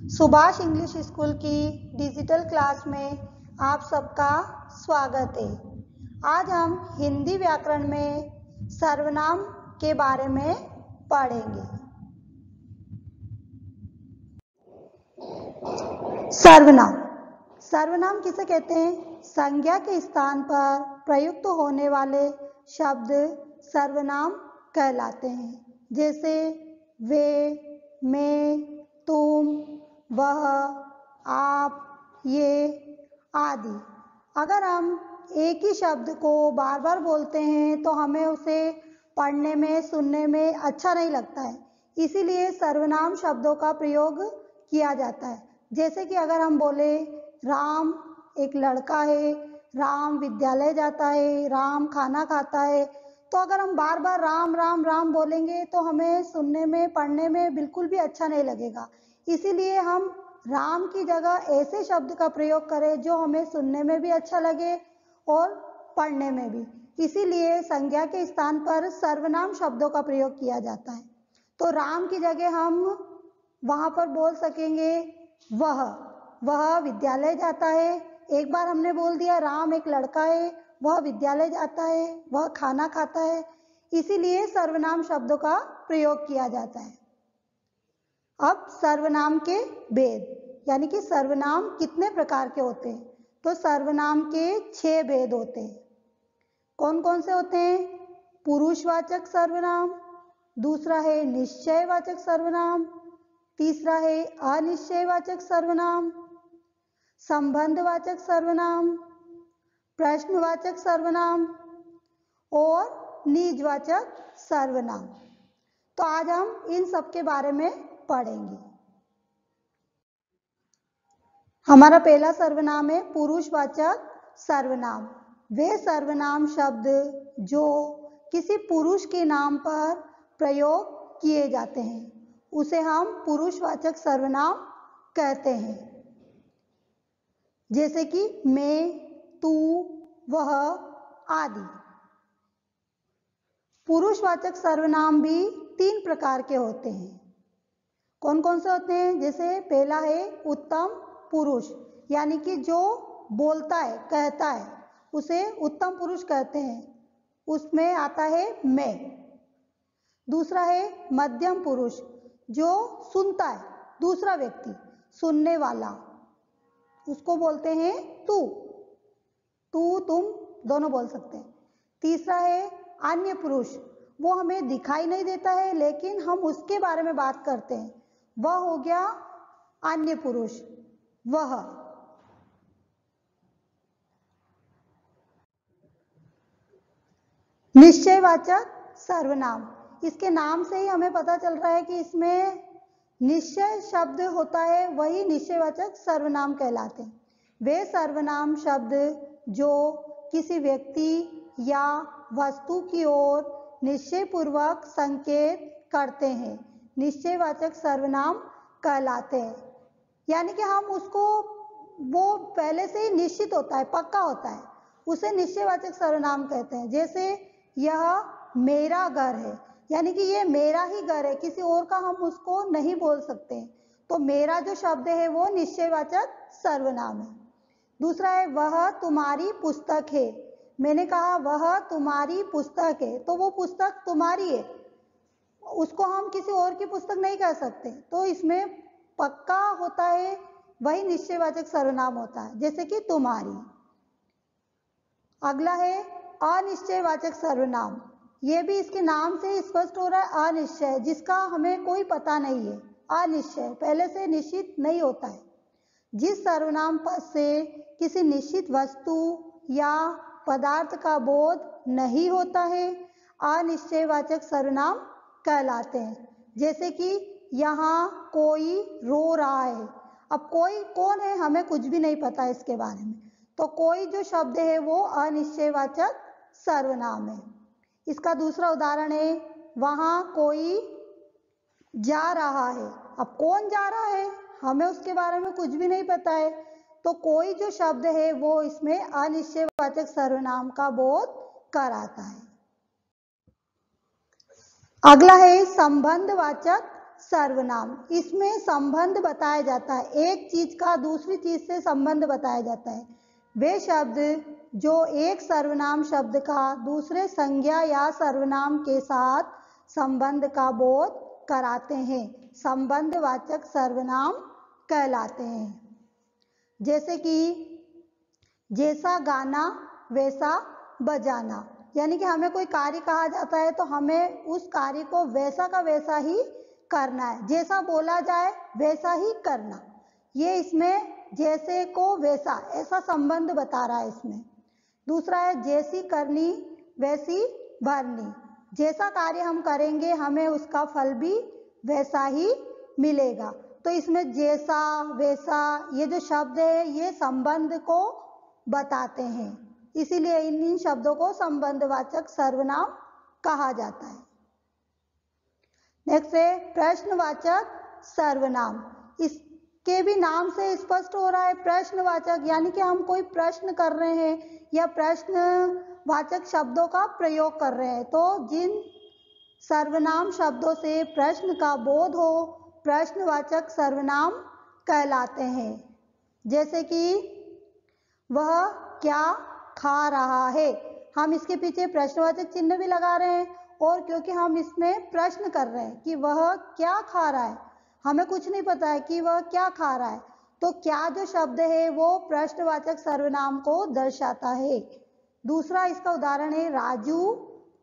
Subhash English school की digital class में आप सबका स्वागत है। आज हम हिंदी व्याकरण में सर्वनाम के बारे में पढ़ेंगे। सर्वनाम किसे कहते हैं? संज्ञा के स्थान पर प्रयुक्त होने वाले शब्द सर्वनाम कहलाते हैं, जैसे वे, मैं, तुम, वह, आप, ये आदि। अगर हम एक ही शब्द को बार बार बोलते हैं तो हमें उसे पढ़ने में, सुनने में अच्छा नहीं लगता है, इसीलिए सर्वनाम शब्दों का प्रयोग किया जाता है। जैसे कि अगर हम बोले राम एक लड़का है, राम विद्यालय जाता है, राम खाना खाता है, तो अगर हम बार बार राम राम राम बोलेंगे तो हमें सुनने में, पढ़ने में बिल्कुल भी अच्छा नहीं लगेगा। इसीलिए हम राम की जगह ऐसे शब्द का प्रयोग करें जो हमें सुनने में भी अच्छा लगे और पढ़ने में भी। इसीलिए संज्ञा के स्थान पर सर्वनाम शब्दों का प्रयोग किया जाता है। तो राम की जगह हम वहाँ पर बोल सकेंगे वह विद्यालय जाता है। एक बार हमने बोल दिया राम एक लड़का है, वह विद्यालय जाता है, वह खाना खाता है, इसीलिए सर्वनाम शब्दों का प्रयोग किया जाता है। अब सर्वनाम के भेद, यानी कि सर्वनाम कितने प्रकार के होते हैं? तो सर्वनाम के 6 भेद होते हैं। कौन कौन से होते हैं? पुरुषवाचक सर्वनाम, दूसरा है निश्चयवाचक सर्वनाम, तीसरा है अनिश्चयवाचक सर्वनाम, संबंधवाचक सर्वनाम, प्रश्नवाचक सर्वनाम और निजवाचक सर्वनाम। तो आज हम इन सब के बारे में पढ़ेंगे। हमारा पहला सर्वनाम है पुरुषवाचक सर्वनाम। वे सर्वनाम शब्द जो किसी पुरुष के नाम पर प्रयोग किए जाते हैं उसे हम पुरुषवाचक सर्वनाम कहते हैं, जैसे कि मैं, तू, वह आदि। पुरुषवाचक सर्वनाम भी 3 प्रकार के होते हैं। कौन कौन से होते हैं? जैसे पहला है उत्तम पुरुष, यानी कि जो बोलता है, कहता है, उसे उत्तम पुरुष कहते हैं, उसमें आता है मैं। दूसरा है मध्यम पुरुष, जो सुनता है, दूसरा व्यक्ति, सुनने वाला, उसको बोलते हैं तू, तुम दोनों बोल सकते हैं। तीसरा है अन्य पुरुष, वो हमें दिखाई नहीं देता है लेकिन हम उसके बारे में बात करते हैं, वह हो गया अन्य पुरुष, वह। निश्चयवाचक सर्वनाम, इसके नाम से ही हमें पता चल रहा है कि इसमें निश्चय शब्द होता है, वही निश्चयवाचक सर्वनाम कहलाते हैं। वे सर्वनाम शब्द जो किसी व्यक्ति या वस्तु की ओर निश्चयपूर्वक संकेत करते हैं, निश्चयवाचक सर्वनाम कहलाते हैं। यानी कि हम उसको, वो पहले से ही निश्चित होता है, पक्का होता है, उसे निश्चयवाचक सर्वनाम कहते हैं। जैसे यह मेरा घर है, यानी कि ये मेरा ही घर है, किसी और का हम उसको नहीं बोल सकते, तो मेरा जो शब्द है वो निश्चयवाचक सर्वनाम है। दूसरा है वह तुम्हारी पुस्तक है, मैंने कहा वह तुम्हारी पुस्तक है, तो वो पुस्तक तुम्हारी है, उसको हम किसी और की पुस्तक नहीं कह सकते, तो इसमें पक्का होता है, वही निश्चयवाचक सर्वनाम होता है, जैसे कि तुम्हारी। अगला है अनिश्चयवाचक सर्वनाम, ये भी इसके नाम से स्पष्ट हो रहा है, अनिश्चय, जिसका हमें कोई पता नहीं है, अनिश्चय, पहले से निश्चित नहीं होता है। जिस सर्वनाम पद से किसी निश्चित वस्तु या पदार्थ का बोध नहीं होता है, अनिश्चयवाचक सर्वनाम कहलाते हैं। जैसे कि यहाँ कोई रो रहा है, अब कोई कौन है हमें कुछ भी नहीं पता इसके बारे में, तो कोई जो शब्द है वो अनिश्चयवाचक सर्वनाम है। इसका दूसरा उदाहरण है वहाँ कोई जा रहा है, अब कौन जा रहा है हमें उसके बारे में कुछ भी नहीं पता है, तो कोई जो शब्द है वो इसमें अनिश्चयवाचक सर्वनाम का बोध कराता है। अगला है संबंधवाचक सर्वनाम। इसमें संबंध बताया जाता है, एक चीज का दूसरी चीज से संबंध बताया जाता है। वे शब्द जो एक सर्वनाम शब्द का दूसरे संज्ञा या सर्वनाम के साथ संबंध का बोध कराते हैं संबंधवाचक सर्वनाम कहलाते हैं। जैसे कि जैसा गाना वैसा बजाना, यानी कि हमें कोई कार्य कहा जाता है तो हमें उस कार्य को वैसा का वैसा ही करना है, जैसा बोला जाए वैसा ही करना। ये इसमें जैसे को वैसा ऐसा संबंध बता रहा है इसमें। दूसरा है जैसी करनी वैसी भरनी, जैसा कार्य हम करेंगे हमें उसका फल भी वैसा ही मिलेगा। तो इसमें जैसा वैसा ये जो शब्द है ये संबंध को बताते हैं, इसीलिए इन शब्दों को संबंधवाचक सर्वनाम कहा जाता है। नेक्स्ट है प्रश्नवाचक सर्वनाम। इसके भी नाम से स्पष्ट हो रहा है प्रश्नवाचक, यानी कि हम कोई प्रश्न कर रहे हैं या प्रश्नवाचक शब्दों का प्रयोग कर रहे हैं, तो जिन सर्वनाम शब्दों से प्रश्न का बोध हो प्रश्नवाचक सर्वनाम कहलाते हैं। जैसे कि वह क्या खा रहा है, हम इसके पीछे प्रश्नवाचक चिन्ह भी लगा रहे हैं, और क्योंकि हम इसमें प्रश्न कर रहे हैं कि वह क्या खा रहा है, हमें कुछ नहीं पता है कि वह क्या खा रहा है, तो क्या जो शब्द है वो प्रश्नवाचक सर्वनाम को दर्शाता है। दूसरा इसका उदाहरण है राजू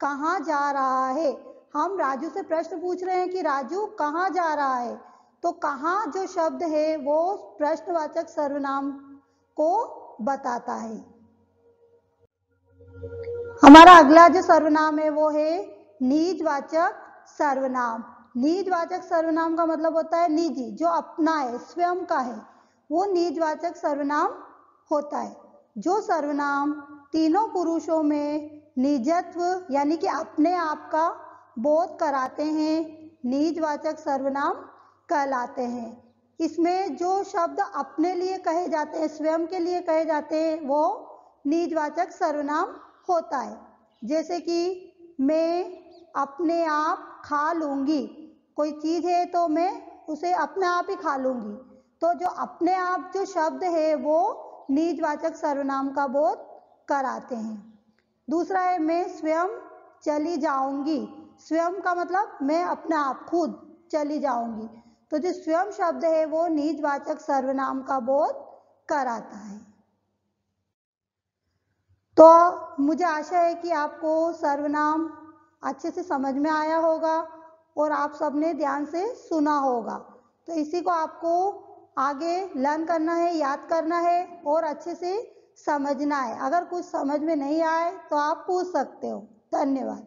कहाँ जा रहा है। हम राजू से प्रश्न पूछ रहे हैं कि राजू कहाँ जा रहा है, तो कहाँ जो शब्द है वो प्रश्नवाचक सर्वनाम को बताता है। हमारा अगला जो सर्वनाम है वो है निजवाचक सर्वनाम। निजवाचक सर्वनाम का मतलब होता है निजी, जो अपना है स्वयं का है, वो निजवाचक सर्वनाम होता है। जो सर्वनाम तीनों पुरुषों में निजत्व यानी कि अपने आप का बोध कराते हैं निजवाचक सर्वनाम कहलाते हैं। इसमें जो शब्द अपने लिए कहे जाते हैं स्वयं के लिए कहे जाते हैं वो निजवाचक सर्वनाम होता है। जैसे कि मैं अपने आप खा लूँगी, कोई चीज़ है तो मैं उसे अपने आप ही खा लूँगी, तो जो अपने आप जो शब्द है वो निजवाचक सर्वनाम का बोध कराते हैं। दूसरा है मैं स्वयं चली जाऊँगी। स्वयं का मतलब मैं अपने आप खुद चली जाऊँगी, तो जो स्वयं शब्द है वो निजवाचक सर्वनाम का बोध कराता है। तो मुझे आशा है कि आपको सर्वनाम अच्छे से समझ में आया होगा और आप सबने ध्यान से सुना होगा। तो इसी को आपको आगे लर्न करना है, याद करना है और अच्छे से समझना है। अगर कुछ समझ में नहीं आए तो आप पूछ सकते हो। धन्यवाद।